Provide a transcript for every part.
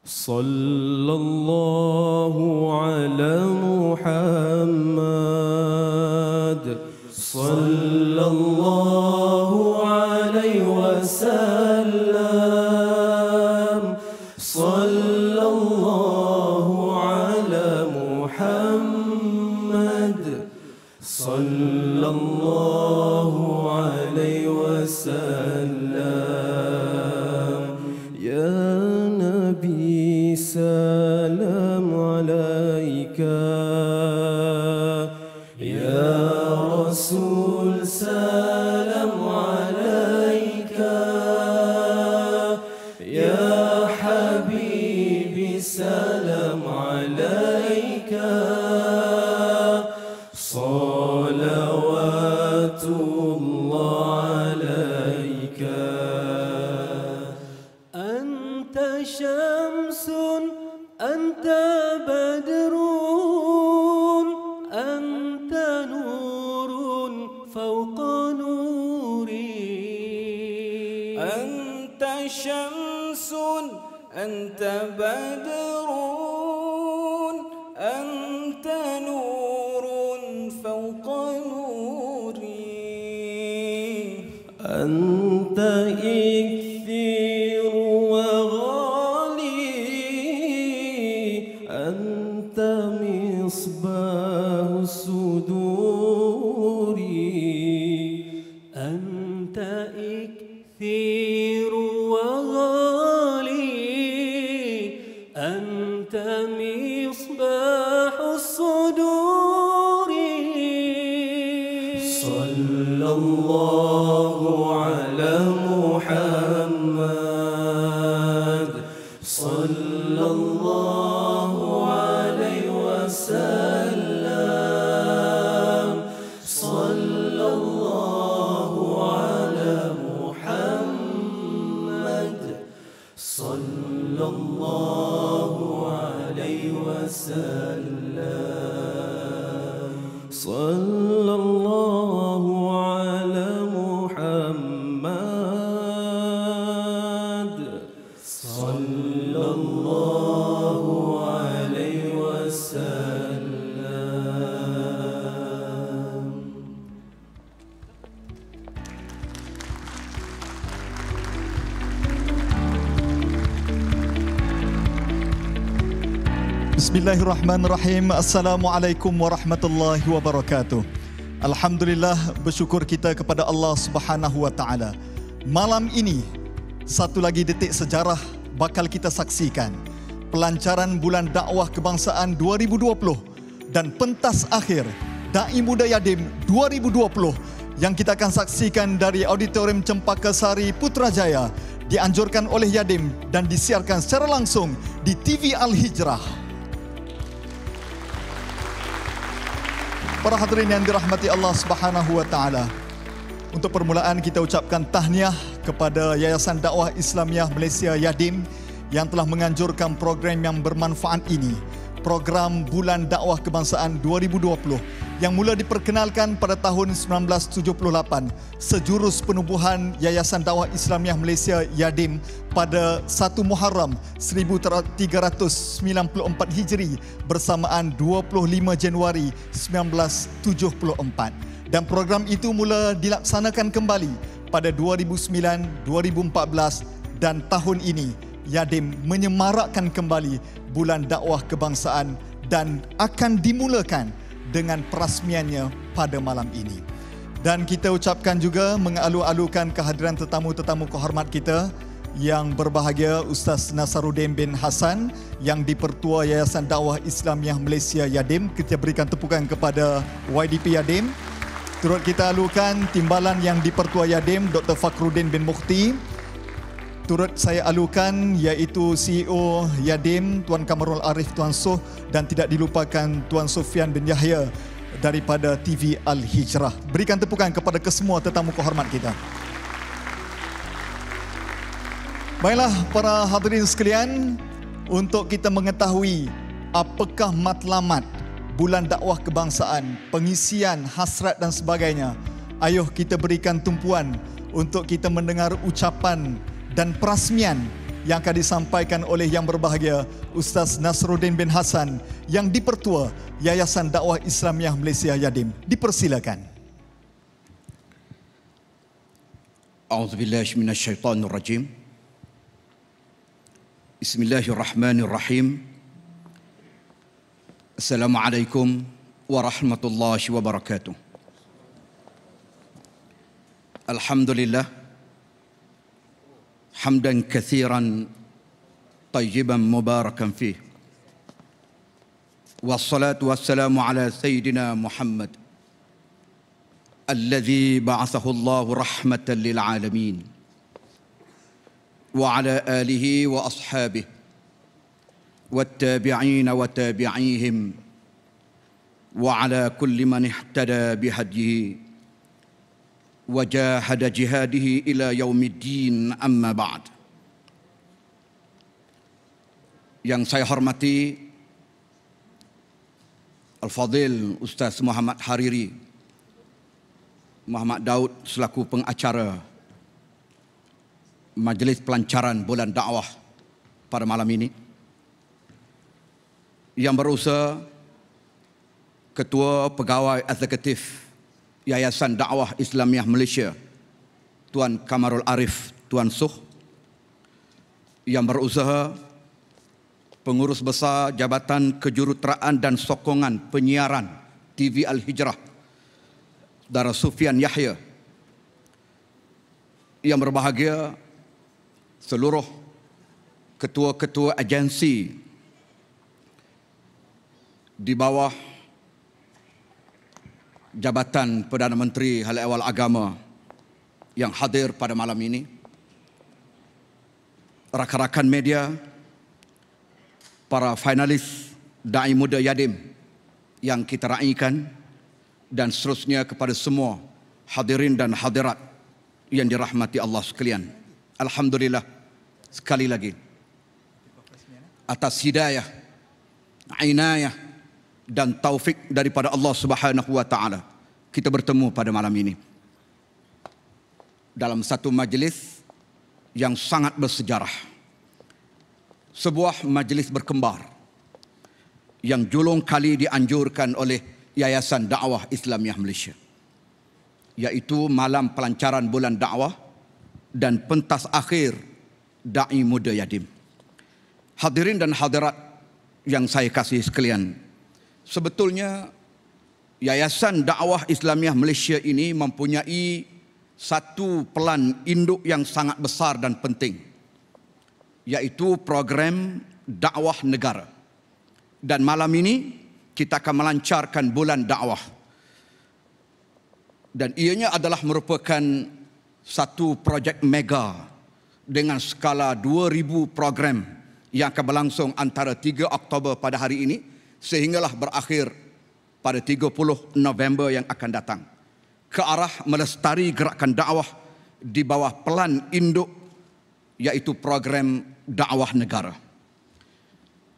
صلى الله على محمد صلى الله عليه وسلم صلى الله على محمد صلى الله عليه وسلم يا نبي سلام عليك يا رسول سلام عليك يا حبيبي سلام عليك صلوات الله عليك أنت شمس أنت بدر أنت نور فوق نوري أنت شمس أنت بدر أنت نور فوق نوري أنت إكثير وغالي أنت مصباح الصدور أنت إكثير وغالي أنت مصباح الصدور صلى الله على محمد صلى الله عليه وسلم صلى الله على محمد صلى الله عليه وسلم صلى الله على محمد صلى الله عليه وسلم. Bismillahirrahmanirrahim. Assalamualaikum warahmatullahi wabarakatuh. Alhamdulillah, bersyukur kita kepada Allah Subhanahu wa taala. Malam ini satu lagi detik sejarah bakal kita saksikan. Pelancaran Bulan Dakwah Kebangsaan 2020 dan pentas akhir Dai Muda Yadim 2020 yang kita akan saksikan dari Auditorium Cempaka Sari Putrajaya, dianjurkan oleh Yadim dan disiarkan secara langsung di TV Al-Hijrah. Para hadirin yang dirahmati Allah Subhanahu wa taala. Untuk permulaan kita ucapkan tahniah kepada Yayasan Dakwah Islamiah Malaysia Yadim yang telah menganjurkan program yang bermanfaat ini. Program Bulan Dakwah Kebangsaan 2020 yang mula diperkenalkan pada tahun 1978 sejurus penubuhan Yayasan Dakwah Islamiah Malaysia Yadim pada 1 Muharram 1394 Hijri bersamaan 25 Januari 1974. Dan program itu mula dilaksanakan kembali pada 2009, 2014 dan tahun ini Yadim menyemarakkan kembali Bulan Dakwah Kebangsaan dan akan dimulakan dengan perasmiannya pada malam ini. Dan kita ucapkan juga mengalu-alukan kehadiran tetamu-tetamu kehormat kita yang berbahagia, Ustaz Nasaruddin bin Hassan yang di-Pertua Yayasan Dakwah Islamiah Malaysia Yadim. Kita berikan tepukan kepada YDP Yadim. Turut kita alukan timbalan yang di-Pertua Yadim, Dr. Fakhruddin bin Mukhti. Turut saya alukan iaitu CEO Yadim, Tuan Kamarul Arif Tuan Soh, dan tidak dilupakan Tuan Sofian bin Yahya daripada TV Al-Hijrah. Berikan tepukan kepada kesemua tetamu kehormat kita. Baiklah para hadirin sekalian, untuk kita mengetahui apakah matlamat Bulan Dakwah Kebangsaan, pengisian, hasrat dan sebagainya, ayuh kita berikan tumpuan untuk kita mendengar ucapan dan perasmian yang akan disampaikan oleh Yang Berbahagia Ustaz Nasruddin bin Hassan yang Dipertua Yayasan Dakwah Islamiah Malaysia Yadim. Dipersilakan. A'udzubillahi minasyaitonir rajim. Bismillahirrahmanirrahim. Assalamualaikum warahmatullahi wabarakatuh. Alhamdulillah hamdan katsiran tayyiban mubarakan fih. Wassalatu wassalamu ala sayyidina Muhammad alladzi ba'athahu Allah rahmatan lil alamin wa ala alihi wa ashabihi wattabi'in wa tabi'ihim wa ala kulli man ihtada bihadyihi wajahada jihadihi ila yaumiddin, amma ba'd. Yang saya hormati Al-Fadhil Ustaz Muhammad Hariri Muhammad Daud selaku pengacara Majlis Pelancaran Bulan Dakwah pada malam ini, yang berusaha Ketua Pegawai Eksekutif Yayasan Dakwah Islamiah Malaysia Tuan Kamarul Arif Tuan Suh, yang berusaha Pengurus Besar Jabatan Kejuruteraan dan Sokongan Penyiaran TV Al-Hijrah Saudara Sufian Yahya, yang berbahagia seluruh ketua-ketua agensi di bawah Jabatan Perdana Menteri Hal Ehwal Agama yang hadir pada malam ini, rakan-rakan media, para finalis Da'i Muda Yadim yang kita raikan, dan seterusnya kepada semua hadirin dan hadirat yang dirahmati Allah sekalian. Alhamdulillah sekali lagi atas hidayah, inayah dan taufik daripada Allah Subhanahu wa taala, kita bertemu pada malam ini dalam satu majlis yang sangat bersejarah, sebuah majlis berkembar yang julung kali dianjurkan oleh Yayasan Dakwah Islamiah Malaysia, yaitu Malam Pelancaran Bulan Dakwah dan pentas akhir Da'i Muda Yadim. Hadirin dan hadirat yang saya kasih sekalian, sebetulnya Yayasan Dakwah Islamiah Malaysia ini mempunyai satu pelan induk yang sangat besar dan penting, yaitu program dakwah negara. Dan malam ini kita akan melancarkan bulan dakwah. Dan ianya adalah merupakan satu projek mega dengan skala 2,000 program yang akan berlangsung antara 3 Oktober pada hari ini sehinggalah berakhir pada 30 November yang akan datang, ke arah melestari gerakan dakwah di bawah pelan induk, yaitu program dakwah negara.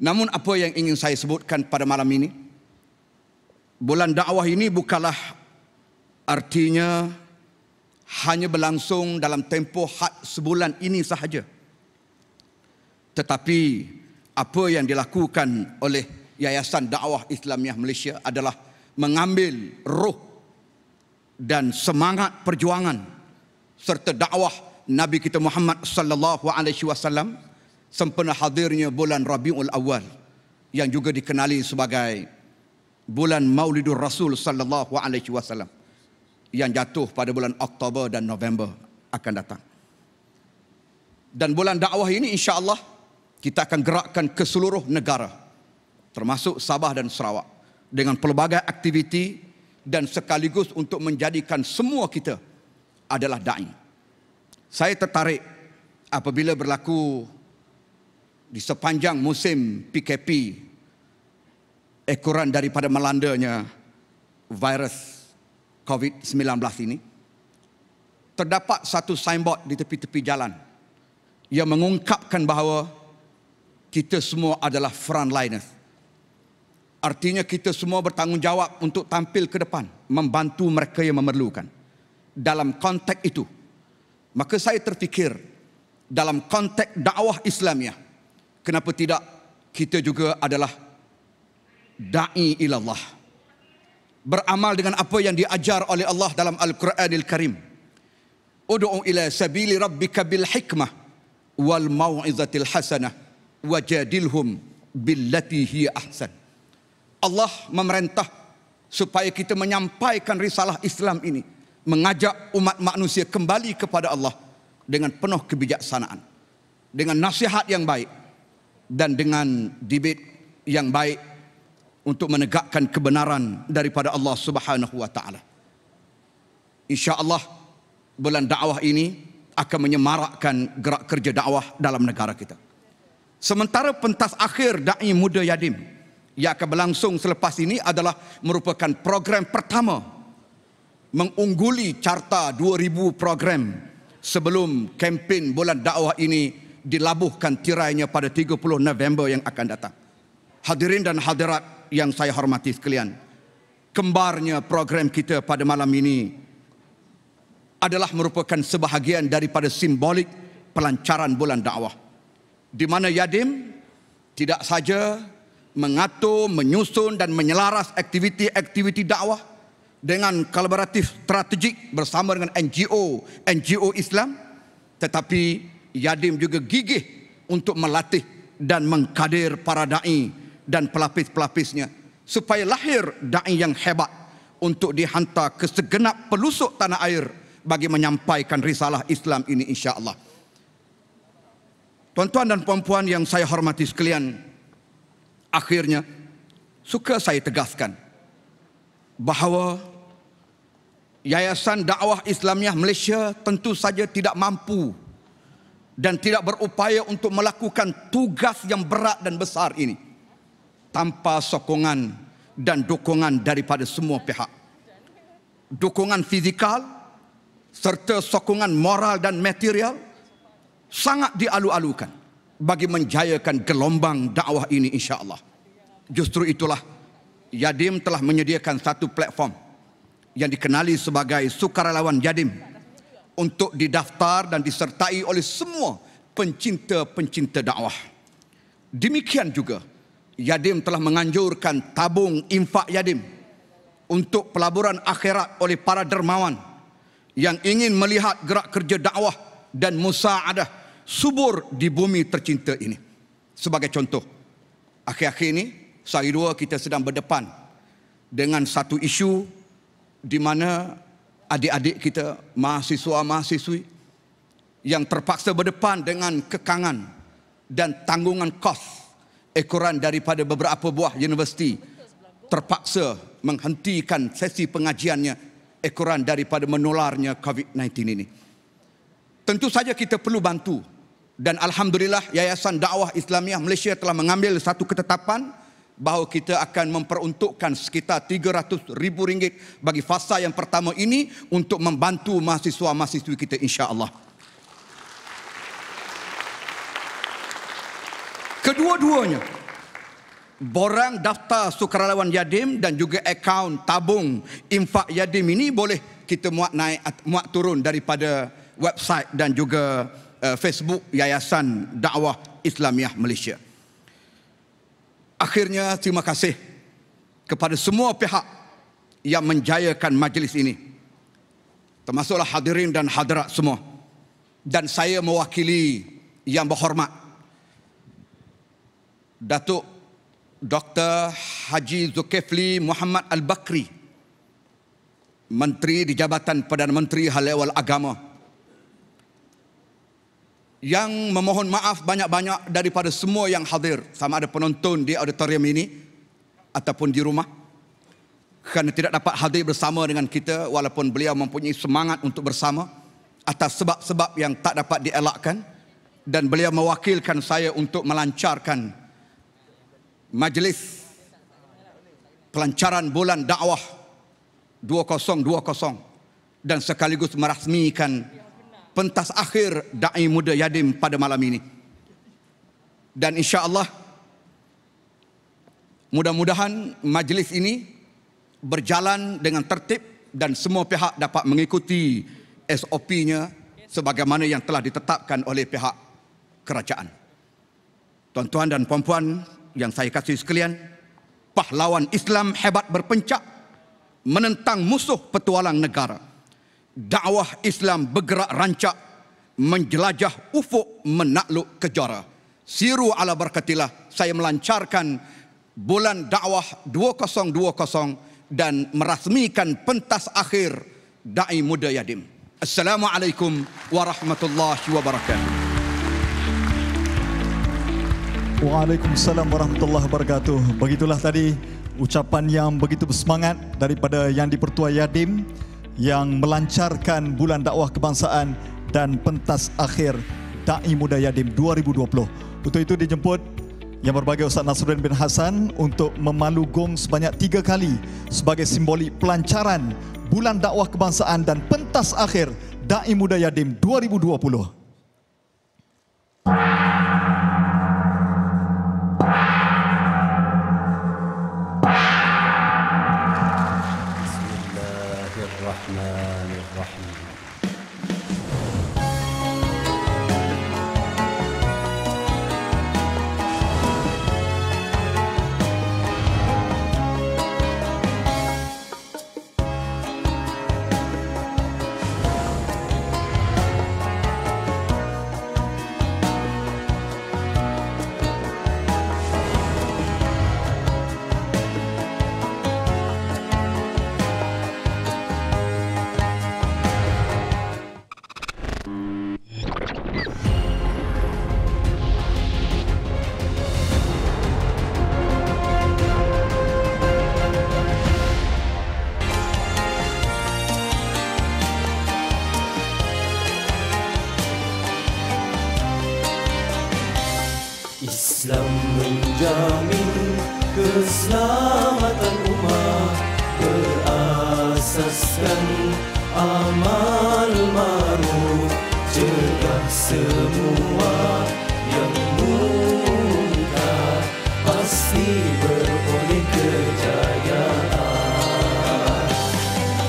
Namun apa yang ingin saya sebutkan pada malam ini, bulan dakwah ini bukanlah artinya hanya berlangsung dalam tempoh had sebulan ini sahaja. Tetapi apa yang dilakukan oleh Yayasan Dakwah Islamiah Malaysia adalah mengambil roh dan semangat perjuangan serta dakwah Nabi kita Muhammad sallallahu alaihi wasallam sempena hadirnya bulan Rabiul Awal yang juga dikenali sebagai bulan Maulidur Rasul sallallahu alaihi wasallam yang jatuh pada bulan Oktober dan November akan datang. Dan bulan dakwah ini insya-Allah kita akan gerakkan ke seluruh negara termasuk Sabah dan Sarawak dengan pelbagai aktiviti dan sekaligus untuk menjadikan semua kita adalah da'i. Saya tertarik apabila berlaku di sepanjang musim PKP ekoran daripada melandanya virus COVID-19 ini, terdapat satu signboard di tepi-tepi jalan yang mengungkapkan bahawa kita semua adalah frontliners. Artinya kita semua bertanggungjawab untuk tampil ke depan, membantu mereka yang memerlukan. Dalam konteks itu, maka saya terfikir dalam konteks dakwah Islamiah, kenapa tidak kita juga adalah da'i ilallah, beramal dengan apa yang diajar oleh Allah dalam Al-Quranil Karim. Ud'u ila sabili rabbika bil hikmah wal mau'izatil hasanah wajadilhum billati hiya ahsan. Allah memerintah supaya kita menyampaikan risalah Islam ini, mengajak umat manusia kembali kepada Allah dengan penuh kebijaksanaan, dengan nasihat yang baik dan dengan debate yang baik untuk menegakkan kebenaran daripada Allah Subhanahu wa taala. Insya-Allah bulan dakwah ini akan menyemarakkan gerak kerja dakwah dalam negara kita. Sementara pentas akhir Dai Muda Yadim yang akan berlangsung selepas ini adalah merupakan program pertama mengungguli carta 2000 program sebelum kempen bulan dakwah ini dilabuhkan tirainya pada 30 November yang akan datang. Hadirin dan hadirat yang saya hormati sekalian, kembarnya program kita pada malam ini adalah merupakan sebahagian daripada simbolik pelancaran bulan dakwah, di mana Yadim tidak saja mengatur, menyusun dan menyelaras aktiviti-aktiviti dakwah dengan kolaboratif strategik bersama dengan NGO Islam, tetapi Yadim juga gigih untuk melatih dan mengkadir para da'i dan pelapis-pelapisnya supaya lahir da'i yang hebat untuk dihantar ke segenap pelosok tanah air bagi menyampaikan risalah Islam ini, insya-Allah. Tuan-tuan dan puan-puan yang saya hormati sekalian, akhirnya suka saya tegaskan bahawa Yayasan Dakwah Islamiah Malaysia tentu saja tidak mampu dan tidak berupaya untuk melakukan tugas yang berat dan besar ini tanpa sokongan dan dukungan daripada semua pihak. Dukungan fizikal serta sokongan moral dan material sangat dialu-alukan bagi menjayakan gelombang dakwah ini, insya-Allah. Justru itulah Yadim telah menyediakan satu platform yang dikenali sebagai Sukarelawan Yadim untuk didaftar dan disertai oleh semua pencinta-pencinta dakwah. Demikian juga Yadim telah menganjurkan tabung infak Yadim untuk pelaburan akhirat oleh para dermawan yang ingin melihat gerak kerja dakwah dan musaadah subur di bumi tercinta ini. Sebagai contoh, akhir-akhir ini sehari dua kita sedang berdepan dengan satu isu di mana adik-adik kita, mahasiswa-mahasiswi yang terpaksa berdepan dengan kekangan dan tanggungan kos ekoran daripada beberapa buah universiti, terpaksa menghentikan sesi pengajiannya ekoran daripada menularnya COVID-19 ini. Tentu saja kita perlu bantu, dan alhamdulillah Yayasan Dakwah Islamiah Malaysia telah mengambil satu ketetapan bahawa kita akan memperuntukkan sekitar RM300,000 bagi fasa yang pertama ini untuk membantu mahasiswa-mahasiswi kita, insya-Allah. Kedua-duanya, borang daftar Sukarelawan Yadim dan juga akaun tabung infak Yadim ini boleh kita muat turun daripada website dan juga Facebook Yayasan Dakwah Islamiah Malaysia. Akhirnya, terima kasih kepada semua pihak yang menjayakan majlis ini, termasuklah hadirin dan hadirat semua. Dan saya mewakili yang berhormat Datuk Dr. Haji Zulkifli Muhammad Al-Bakri, Menteri di Jabatan Perdana Menteri Hal Ehwal Agama, yang memohon maaf banyak-banyak daripada semua yang hadir, sama ada penonton di auditorium ini ataupun di rumah, kerana tidak dapat hadir bersama dengan kita walaupun beliau mempunyai semangat untuk bersama atas sebab-sebab yang tak dapat dielakkan, dan beliau mewakilkan saya untuk melancarkan majlis pelancaran bulan dakwah 2020 dan sekaligus merasmikan pentas akhir Dai Muda Yadim pada malam ini. Dan insya-Allah mudah-mudahan majlis ini berjalan dengan tertib dan semua pihak dapat mengikuti SOP-nya sebagaimana yang telah ditetapkan oleh pihak kerajaan. Tuan-tuan dan puan-puan yang saya kasih sekalian, pahlawan Islam hebat berpencak menentang musuh petualang negara. Dakwah Islam bergerak rancak menjelajah ufuk menakluk kejara. Siru ala barakatillah, saya melancarkan bulan dakwah 2020 dan merasmikan pentas akhir Dai Muda Yadim. Assalamualaikum warahmatullahi wabarakatuh. Waalaikumsalam warahmatullahi wabarakatuh. Begitulah tadi ucapan yang begitu bersemangat daripada Yang di-Pertua Yadim yang melancarkan bulan dakwah kebangsaan dan pentas akhir Dai Muda Yadim 2020. Untuk itu dijemput Yang Berbahagia Ustaz Nasruddin bin Hassan untuk memalu gong sebanyak 3 kali sebagai simbolik pelancaran bulan dakwah kebangsaan dan pentas akhir Dai Muda Yadim 2020. Bismillahirrahmanirrahim. Islam menjamin keselamatan umat, berasaskan amal ma'ruf, cegah semua yang mungkar, pasti beroleh kejayaan.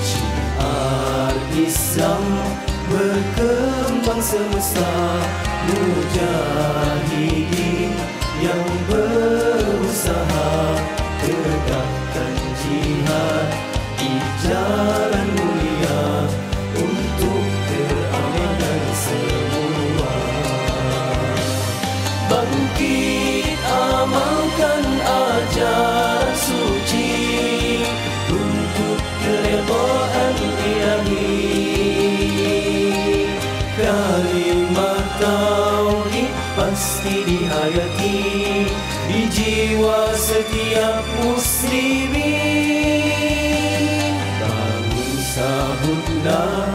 Syiar Islam berkembang semesta, mujahidin yang berusaha tegakkan jihad di jalan mulia untuk keamanan semua. Bangkit amalkan ajaran suci untuk keredaan ilahi. Kalimah tauhid pasti dihayati di jiwa setiap muslimin. Bangun sahutlah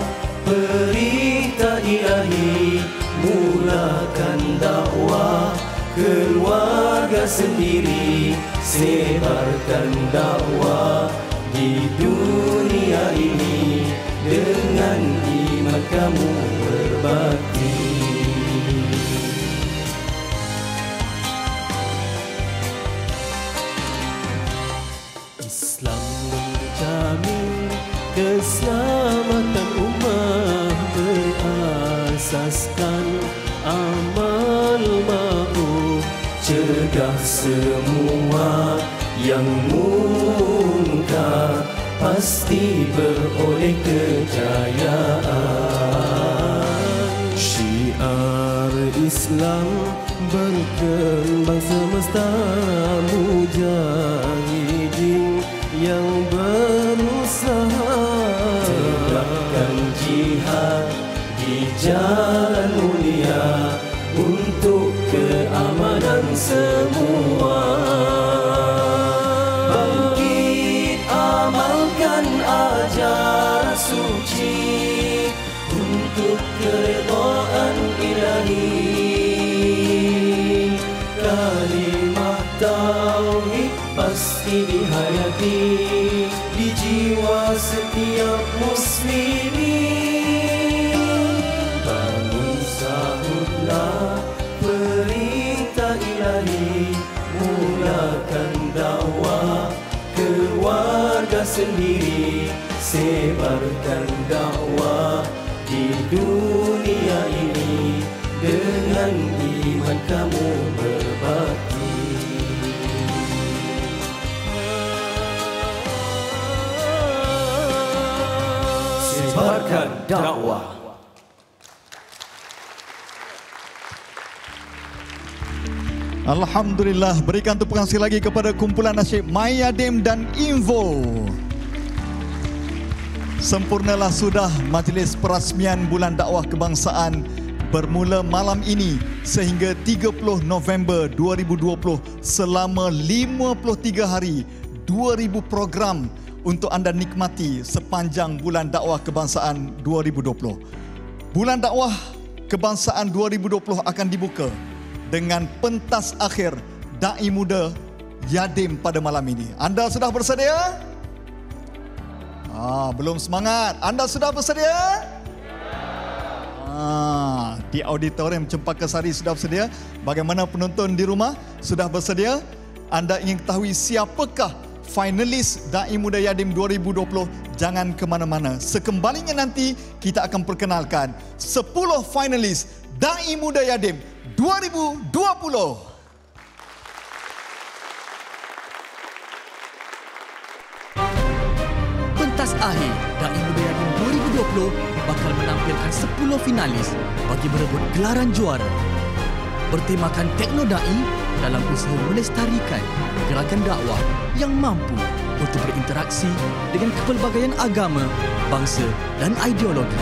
perintah ilahi, mulakan dakwah keluarga sendiri, sebarkan dakwah di dunia ini dengan iman kamu berbakti. Islam menjamin keselamatan umat, berasaskan amal ma'ruf, cegah semua yang mungkar, pasti beroleh kejayaan. Syiar Islam berkembang semesta, mujahidin yang berusaha tegakkan jihad di jalan mulia untuk keamanan semua. Bangkit amalkan ajaran suci untuk keredaan ilahi. Kalimah tauhid pasti dihayati di jiwa setiap muslimin. Bangun sahutlah perintah ilahi, mulakan dakwah keluarga sendiri, sebarkan dakwah di dunia kamu berbakti. Sebarkan dakwah. Alhamdulillah, berikan tepukan sekali lagi kepada kumpulan nasyid My Yadim dan Info. Sempurnalah sudah majlis perasmian Bulan Dakwah Kebangsaan bermula malam ini sehingga 30 November 2020 selama 53 hari, 2000 program untuk anda nikmati sepanjang Bulan Dakwah Kebangsaan 2020. Bulan Dakwah Kebangsaan 2020 akan dibuka dengan pentas akhir Dai Muda Yadim pada malam ini. Anda sudah bersedia? Belum semangat. Anda sudah bersedia? Di auditorium Cempaka Sari sudah bersedia. Bagaimana penonton di rumah? Sudah bersedia? Anda ingin ketahui siapakah finalis Dai Muda Yadim 2020? Jangan ke mana-mana. Sekembalinya nanti kita akan perkenalkan 10 finalis Dai Muda Yadim 2020. Pentas akhir Dai Muda Yadim 2020 bakal menampilkan 10 finalis bagi berebut gelaran juara. Bertemakan Tekno Dai dalam usaha melestarikan gerakan dakwah yang mampu untuk berinteraksi dengan kepelbagaian agama, bangsa dan ideologi.